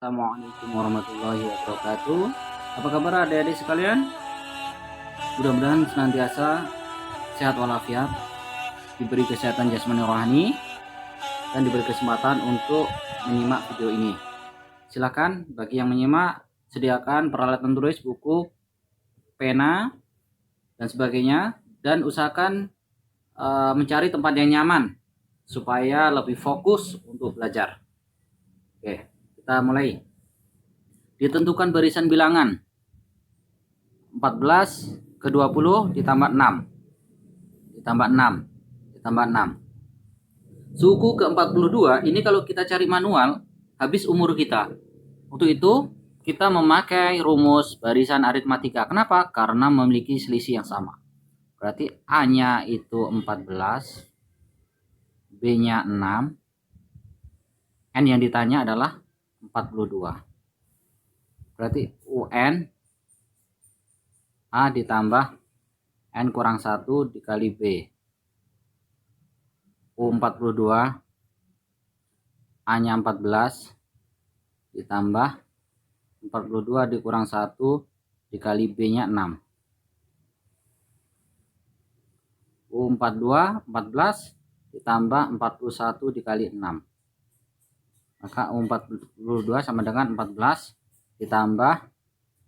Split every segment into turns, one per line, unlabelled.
Assalamualaikum warahmatullahi wabarakatuh. Apa kabar adik-adik sekalian? Mudah-mudahan senantiasa sehat walafiat, diberi kesehatan jasmani rohani, dan diberi kesempatan untuk menyimak video ini. Silakan bagi yang menyimak, sediakan peralatan tulis, buku, pena, dan sebagainya, dan usahakan mencari tempat yang nyaman supaya lebih fokus untuk belajar. Oke, kita mulai. Ditentukan barisan bilangan 14 ke 20 ditambah 6 ditambah 6 ditambah 6. Suku ke 42 ini kalau kita cari manual habis umur kita. Untuk itu kita memakai rumus barisan aritmatika. Kenapa? Karena memiliki selisih yang sama. Berarti A-nya itu 14, B-nya 6, N yang ditanya adalah 42. Berarti UN A ditambah N kurang 1 dikali B. U42 A-nya 14 ditambah 42 dikurang 1 dikali B-nya 6. U42 14 ditambah 41 dikali 6. Maka U42 sama dengan 14 ditambah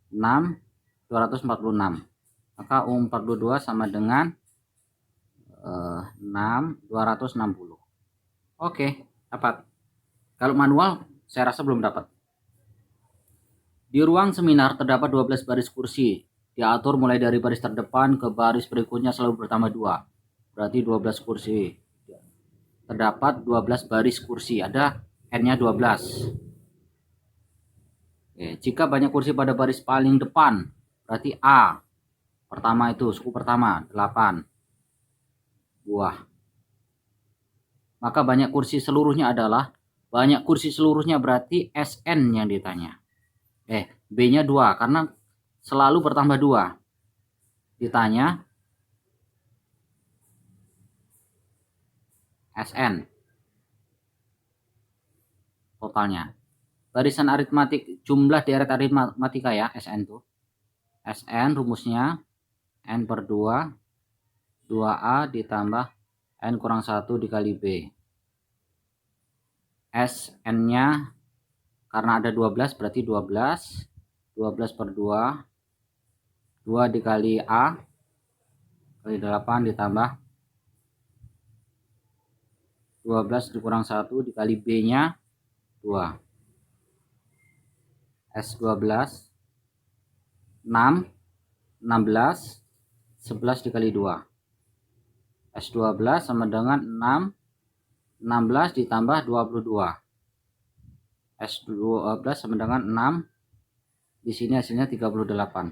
6 246. Maka U42 sama dengan 6 260. Oke, dapat. Kalau manual saya rasa belum dapat. Di ruang seminar terdapat 12 baris kursi. Diatur mulai dari baris terdepan ke baris berikutnya selalu bertambah 2. Berarti 12 kursi. Terdapat 12 baris kursi. Ada N-nya 12. Oke, jika banyak kursi pada baris paling depan, berarti A. Pertama itu, suku pertama, 8 buah. Maka banyak kursi seluruhnya adalah, banyak kursi seluruhnya berarti SN yang ditanya. B-nya 2, karena selalu bertambah 2. Ditanya SN. Totalnya. Barisan aritmatik, jumlah deret aritmatika ya, SN tuh. SN rumusnya N per 2, 2A ditambah N kurang 1 dikali B. SN-nya karena ada 12 berarti 12. 12 per 2. 2 dikali A kali 8 ditambah 12 dikurang 1 dikali B-nya 2. S12 6 16 11 dikali 2. S12 sama dengan 6 16 ditambah 22. S12 sama dengan 6. Di sini hasilnya 38.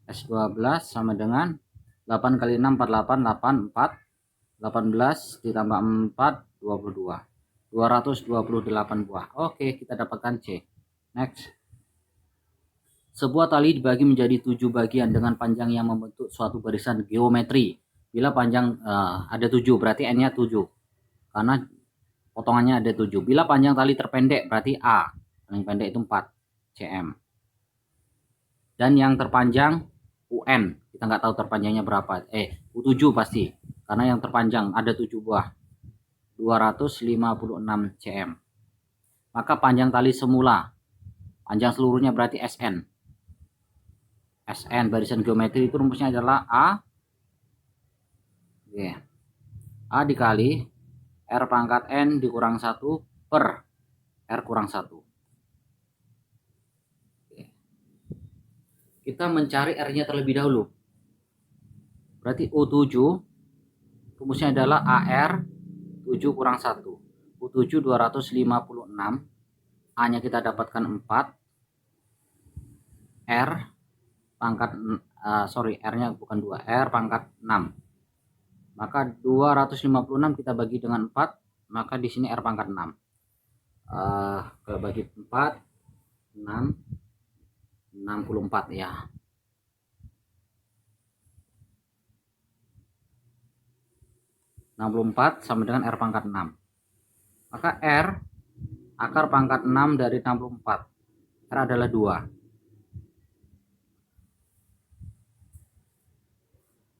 S12 sama dengan 8 kali 6 48 84 18 ditambah 4 22. 228 buah. Oke, kita dapatkan C. Next. Sebuah tali dibagi menjadi 7 bagian dengan panjang yang membentuk suatu barisan geometri. Bila panjang ada 7 berarti N-nya 7. Karena potongannya ada 7. Bila panjang tali terpendek berarti A. Paling pendek itu 4 cm. Dan yang terpanjang UN. Kita nggak tahu terpanjangnya berapa. U7 pasti. Karena yang terpanjang ada 7 buah. 256 cm. Maka panjang tali semula. Panjang seluruhnya berarti SN. SN barisan geometri itu rumusnya adalah A. A dikali R pangkat N dikurang 1 per R kurang 1. Kita mencari R-nya terlebih dahulu. Berarti U7 rumusnya adalah AR 7 kurang 1. U7 256. A-nya kita dapatkan 4. R pangkat R-nya bukan 2, R pangkat 6. Maka 256 kita bagi dengan 4, maka di sini R pangkat 6. Kalau bagi 4 6 64 ya. 64 sama dengan R pangkat 6. Maka R Akar pangkat 6 dari 64. R adalah 2.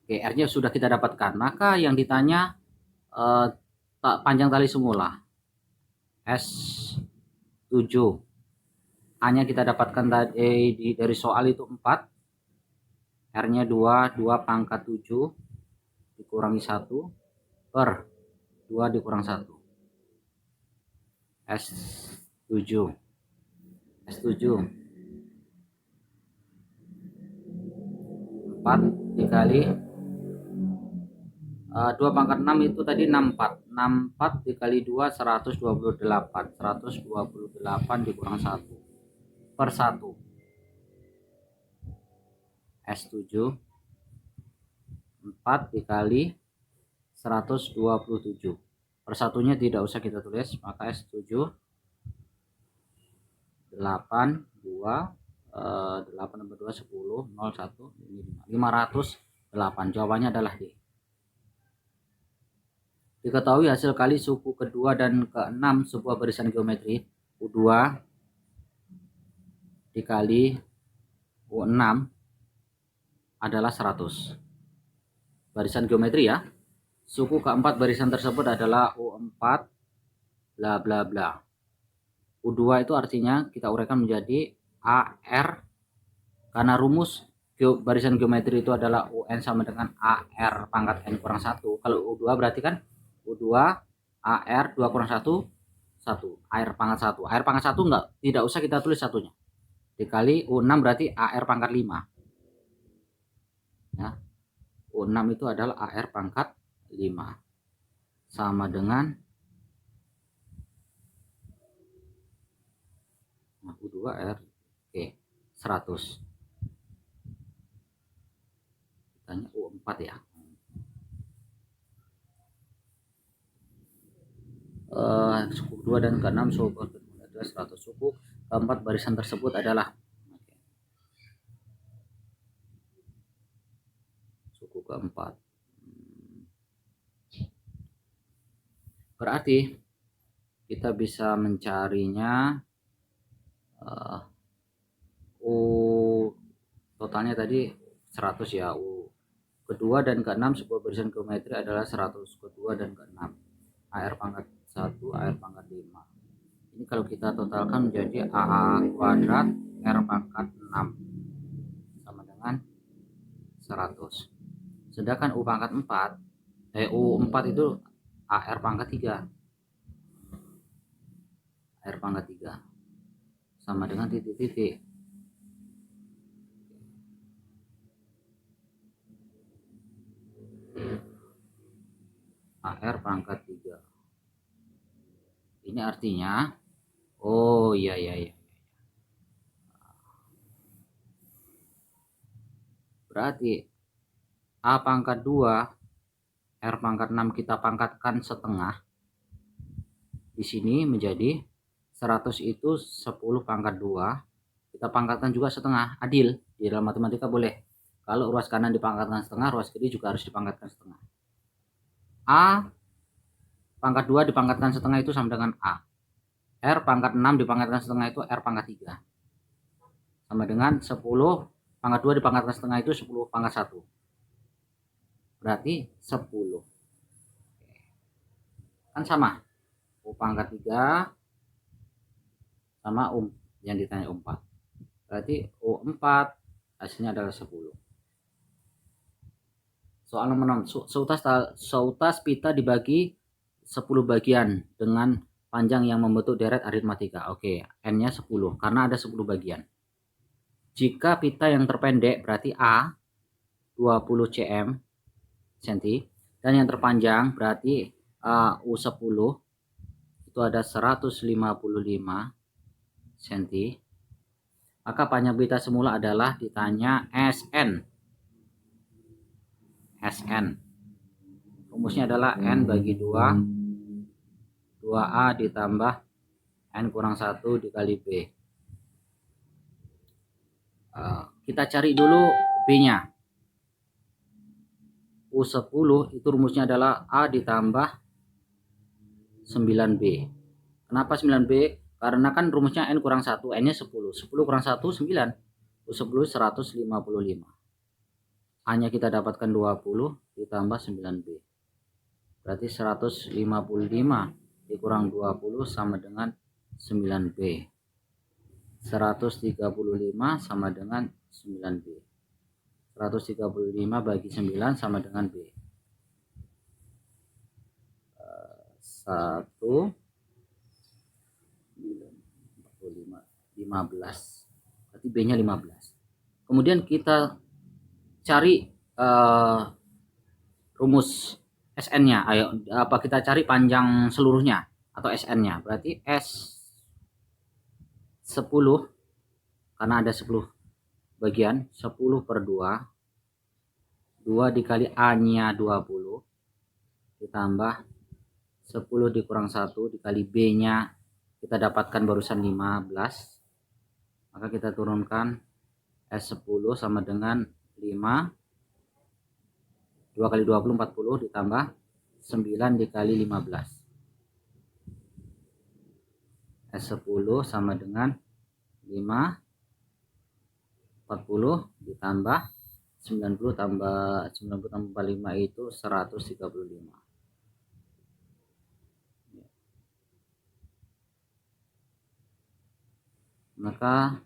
Oke, R-nya sudah kita dapatkan. Maka yang ditanya panjang tali semula. S7. A-nya kita dapatkan tadi dari soal itu 4. R-nya 2. 2 pangkat 7 dikurangi 1 per 2 dikurang 1. S7. S7 4 dikali 2 pangkat 6 itu tadi 64. 64 dikali 2 128. 128 dikurang 1 per 1. S7 4 dikali 127. Per satunya tidak usah kita tulis, maka S7 8 2 8 tambah 2 10 0 1 508. Jawabannya adalah D. Diketahui hasil kali suku kedua dan keenam sebuah barisan geometri U2 dikali U6 adalah 100. Barisan geometri ya. Suku keempat barisan tersebut adalah U4 bla bla bla. U2 itu artinya kita uraikan menjadi AR, karena rumus barisan geometri itu adalah UN sama dengan AR pangkat N kurang 1. Kalau U2 berarti kan U2 AR 2 kurang 1 1. AR pangkat 1. AR pangkat 1 enggak, tidak usah kita tulis satunya. Dikali U6 berarti AR pangkat 5. Ya. U6 itu adalah AR pangkat 5. Sama dengan U2 R. Oke, 100. Tanya U4 ya. Suku 2 dan ke-6 suku adalah 100. Suku keempat barisan tersebut adalah suku keempat. Berarti kita bisa mencarinya U totalnya tadi 100 ya. U kedua dan ke-6 sebuah barisan geometri adalah 100. Kedua dan ke-6 AR pangkat 1 AR pangkat 5. Ini kalau kita totalkan menjadi AA kuadrat R pangkat 6 sama dengan 100. Sedangkan U pangkat 4 U4 itu AR pangkat 3. AR pangkat 3 sama dengan titik-titik. AR pangkat 3. Ini artinya oh iya. Berarti A pangkat 2 R pangkat 6 kita pangkatkan setengah. Di sini menjadi 100 itu 10 pangkat 2. Kita pangkatkan juga setengah. Adil. Di dalam matematika boleh. Kalau ruas kanan dipangkatkan setengah, ruas kiri juga harus dipangkatkan setengah. A pangkat 2 dipangkatkan setengah itu sama dengan A. R pangkat 6 dipangkatkan setengah itu R pangkat 3. Sama dengan 10 pangkat 2 dipangkatkan setengah itu 10 pangkat 1. Berarti 10. Kan sama. U pangkat 3 sama yang ditanya U4. Berarti U4 hasilnya adalah 10. Soal nomor 6. Seutas pita dibagi 10 bagian dengan panjang yang membentuk deret aritmatika. Oke, N-nya 10 karena ada 10 bagian. Jika pita yang terpendek berarti A 20 cm dan yang terpanjang berarti U10 itu ada 155 cm. Maka panjang pita semula adalah ditanya SN. Rumusnya adalah N bagi 2 2A ditambah N kurang 1 dikali B. Kita cari dulu B-nya. U10 itu rumusnya adalah A ditambah 9B. Kenapa 9B? Karena kan rumusnya N kurang 1, N nya 10, 10 kurang 1 9, U10 155. A nya kita dapatkan 20 ditambah 9B, berarti 155 dikurang 20 sama dengan 9B. 135 sama dengan 9B. 135 bagi 9 sama dengan B. 1 15, berarti B nya 15. Kemudian kita cari rumus SN nya. Ayo, apa kita cari panjang seluruhnya atau SN nya. Berarti S 10, karena ada 10 bagian, 10 per 2, 2 dikali A nya 20 ditambah 10 dikurang 1 dikali B nya kita dapatkan barusan 15. Maka kita turunkan S10 sama dengan 5, 2 kali 20 40 ditambah 9 dikali 15. S10 sama dengan 5, 40 ditambah 90 tambah 5 itu 135. Maka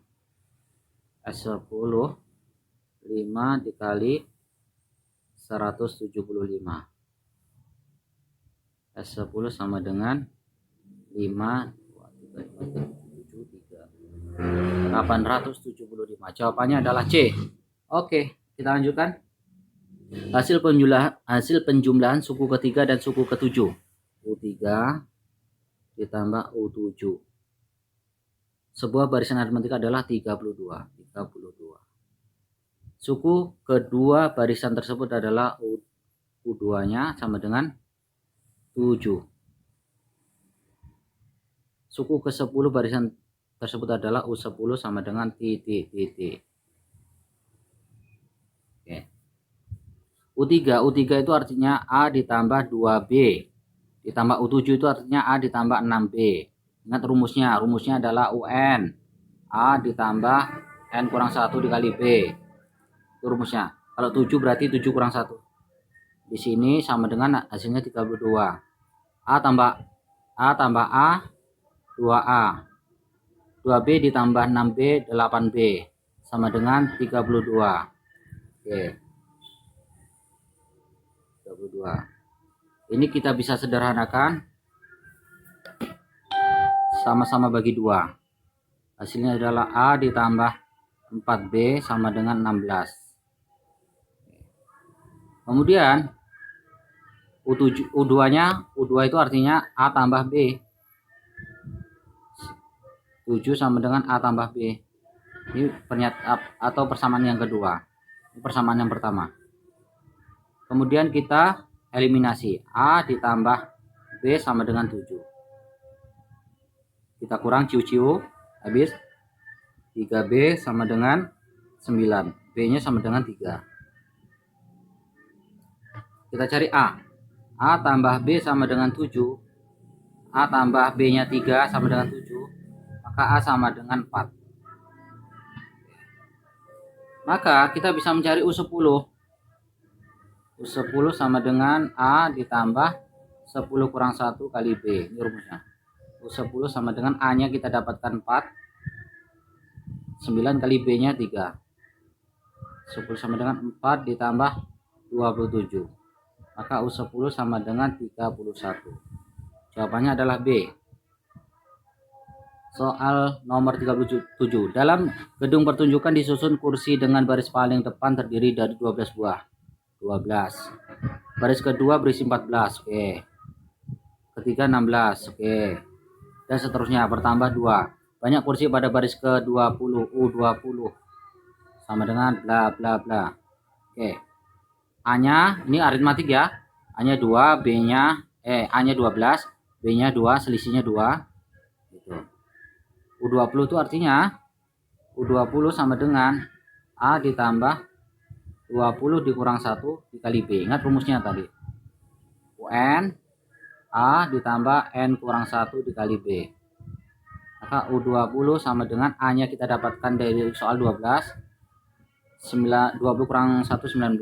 S10 5 dikali 175. S10 sama dengan 5 875. Jawabannya adalah C. Oke, kita lanjutkan. Hasil penjumlahan suku ketiga dan suku ketujuh. U3 ditambah U7. Sebuah barisan aritmatika adalah 32. Suku kedua barisan tersebut adalah U2-nya sama dengan 7. Suku ke-10 barisan tersebut adalah U10 sama dengan titik. Oke. U3 itu artinya A ditambah 2B ditambah U7 itu artinya A ditambah 6B. Ingat rumusnya adalah UN A ditambah N kurang 1 dikali B. Itu rumusnya. Kalau 7 berarti 7 kurang 1. Di sini sama dengan hasilnya 32. A tambah A 2A. 2B ditambah 6B 8B sama dengan 32. Oke. 32. Ini kita bisa sederhanakan. Sama-sama bagi 2. Hasilnya adalah A ditambah 4B sama dengan 16. Kemudian U2 itu artinya A tambah B. 7 sama dengan A tambah B. Ini atau persamaan yang kedua. Ini persamaan yang pertama. Kemudian kita eliminasi. A ditambah B sama dengan 7. Kita kurang ciu-ciu. Habis 3B sama dengan 9. B nya sama dengan 3. Kita cari A. A tambah B sama dengan 7. A tambah B nya 3 sama dengan 7. Maka A sama dengan 4. Maka kita bisa mencari U10. U10 sama dengan A ditambah 10 kurang 1 kali B. Ini rumusnya. U10 sama dengan A nya kita dapatkan 4. 9 kali B nya 3. 10 sama dengan 4 ditambah 27. Maka U10 sama dengan 31. Jawabannya adalah B. Soal nomor 37. Dalam gedung pertunjukan disusun kursi dengan baris paling depan terdiri dari 12 buah. 12. Baris kedua berisi 14. Oke. Ketiga 16. Oke. Dan seterusnya bertambah 2. Banyak kursi pada baris ke-20. U20. Sama dengan bla bla bla. Oke. A-nya ini aritmatik ya. A-nya 2, B-nya A-nya 12, B-nya 2, selisihnya 2. Gitu. U20 itu artinya U20 sama dengan A ditambah 20 dikurang 1 dikali B. Ingat rumusnya tadi. UN A ditambah N kurang 1 dikali B. Maka U20 sama dengan A nya kita dapatkan dari soal 12. 20 kurang 1 19,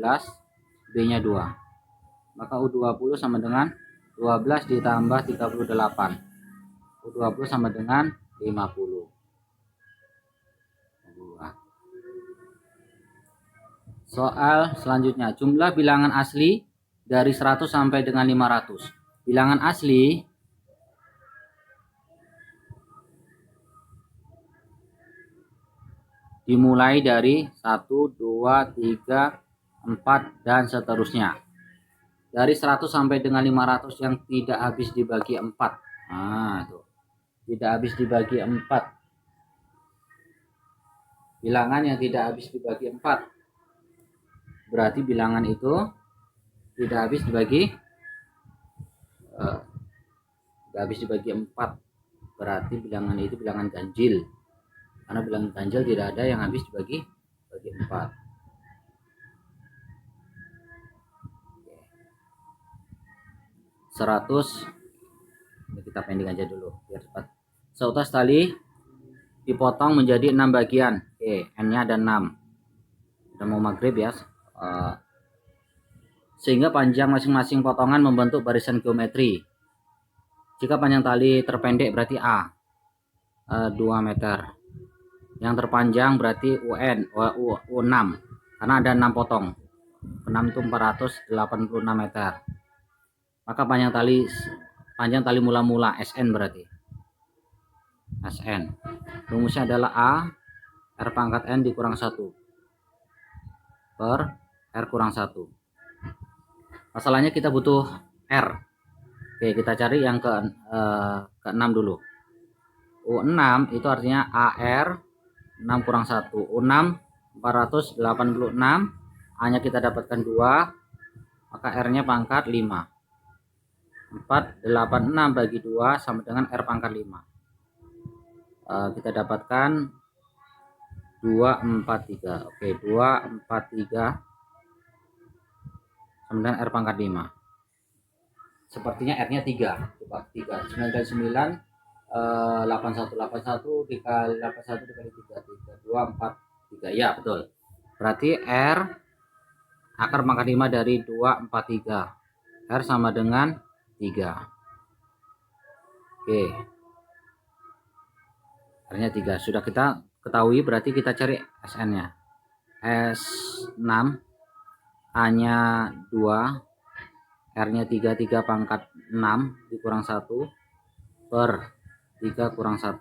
B nya 2. Maka U20 sama dengan 12 ditambah 38. U20 sama dengan 50. Soal selanjutnya, jumlah bilangan asli dari 100 sampai dengan 500. Bilangan asli dimulai dari 1, 2, 3, 4, dan seterusnya. Dari 100 sampai dengan 500 yang tidak habis dibagi 4. Nah, itu. Tidak habis dibagi 4. Bilangan yang tidak habis dibagi 4. Berarti bilangan itu tidak habis dibagi 4. Berarti bilangan itu bilangan ganjil. Karena bilangan ganjil tidak ada yang habis dibagi 4. 100. Ini kita pending aja dulu biar cepat. Seutas tali dipotong menjadi 6 bagian. Oke, N-nya ada 6. Udah mau maghrib ya. Sehingga panjang masing-masing potongan membentuk barisan geometri. Jika panjang tali terpendek berarti A, 2 meter. Yang terpanjang berarti U6, karena ada 6 potong. 6 itu 486 meter. Maka panjang tali mula-mula SN berarti. SN. Rumusnya adalah A R pangkat N dikurang 1 per R kurang 1. Masalahnya kita butuh R. Oke, kita cari yang ke-6 dulu. U6 itu artinya AR 6 kurang 1. U6 486. A-nya kita dapatkan 2. Maka R-nya pangkat 5. 486 bagi 2 sama dengan R pangkat 5. Kita dapatkan 243. Oke, 243 sama dengan R pangkat 5. Sepertinya R-nya 3. Coba 3. 9 kali 9 81 dikali 81 dikali 3 2 4 3. Ya, betul. Berarti R akar pangkat 5 dari 243. R sama dengan 3. Oke. R-nya 3. Sudah kita ketahui, berarti kita cari SN-nya. S6 A-nya 2, R-nya 3, 3 pangkat 6 dikurang 1 per 3 kurang 1.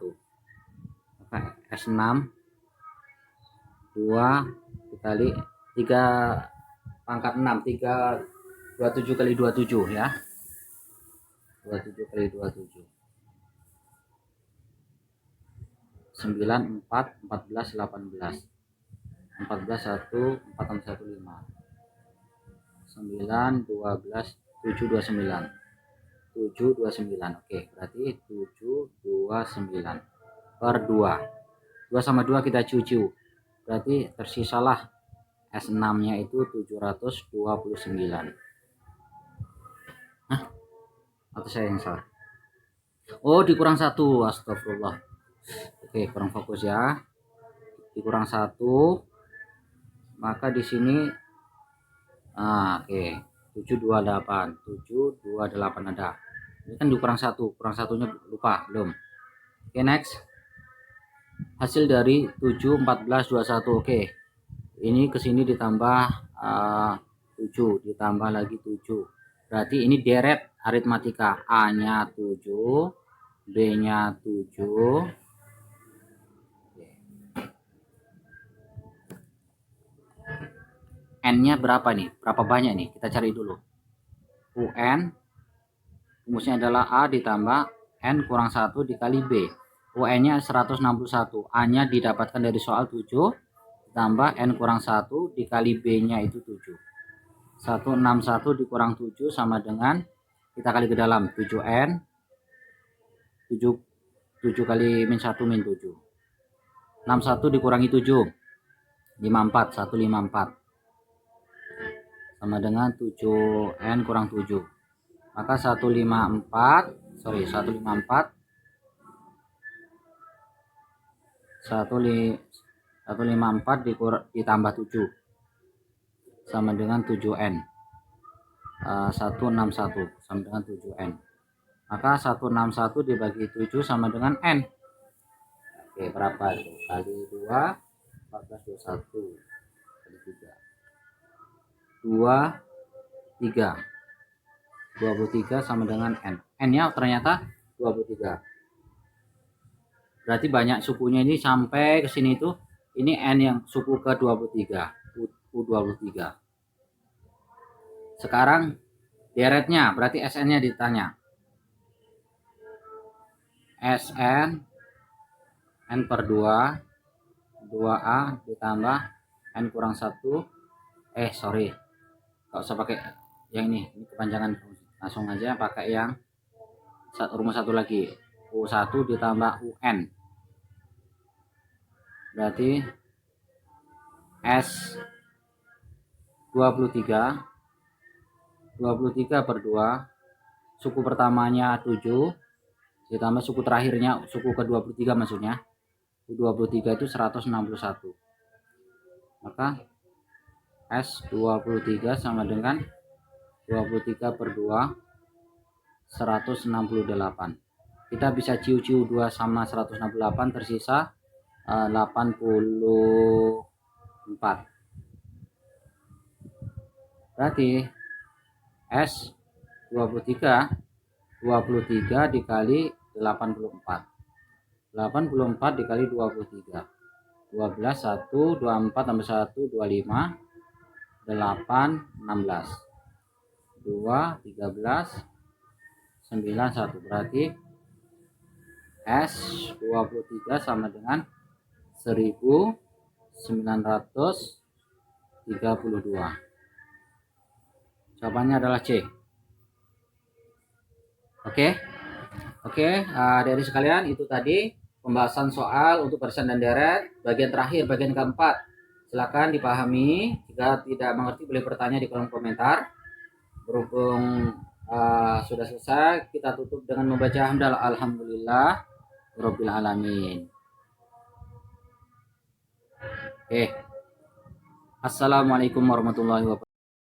Maka S6 2 dikali 3 pangkat 6, 3 27 kali 27 ya. 27 kali 27. 9 4 14 18. 14 1 4 1 5. 9 12 7 29. 7 29. Oke, berarti 7 29 per 2. 2 sama 2 kita cuci. Berarti tersisalah S6-nya itu 729. Hah? Atau saya yang salah? Oh, dikurang 1. Astagfirullah. Oke, kurang fokus ya. Dikurang 1. Maka di sini oke. 728 ada. Ini kan dikurang 1. Kurang satunya lupa belum. Oke, next. Hasil dari 7 14 21. Oke. Ini kesini ditambah 7, ditambah lagi 7. Berarti ini deret aritmatika. A-nya 7, B-nya 7. N-nya berapa nih? Berapa banyak nih? Kita cari dulu. UN rumusnya adalah A ditambah N kurang 1 dikali B. UN-nya 161. A-nya didapatkan dari soal 7 ditambah N kurang 1 dikali B-nya itu 7. 161 dikurang 7 sama dengan, kita kali ke dalam, 7N. 7 kali min 1 min 7. 61 dikurangi 7. 54. 154. Sama dengan 7N kurang 7. Maka 154 154 ditambah 7 sama dengan 7N. 161 sama dengan 7N. Maka 161 dibagi 7 sama dengan N. Oke, berapa itu? Kali 2, 14, 21. Kali 3. 23. 23 sama dengan N. N-nya ternyata 23. Berarti banyak sukunya ini sampai ke sini tuh. Ini N yang suku ke-23. U23. Sekarang deretnya, berarti SN-nya ditanya. SN N per 2 2A ditambah N kurang 1. Sorry, gak usah pakai yang ini kepanjangan, langsung aja pakai yang rumus satu lagi. U1 ditambah UN, berarti S 23 per 2, suku pertamanya 7 ditambah suku terakhirnya, suku ke-23 maksudnya, U23 itu 161. Maka S 23 sama dengan 23 per 2, 168. Kita bisa ciu-ciu 2 sama 168, tersisa 84. Berarti S 23 dikali 84. 84 dikali 23. 12, 1, 24 tambah 1, 25, 8, 16. 2, 13, 9, 1. Berarti S 23 sama dengan 1932. Jawabannya adalah C. Oke, dari sekalian, itu tadi pembahasan soal untuk barisan dan deret bagian terakhir, bagian keempat. Silakan dipahami. Jika tidak mengerti boleh bertanya di kolom komentar. Berhubung sudah selesai, kita tutup dengan membaca hamdalah alhamdulillah rabbil alamin. Assalamualaikum warahmatullahi wabarakatuh.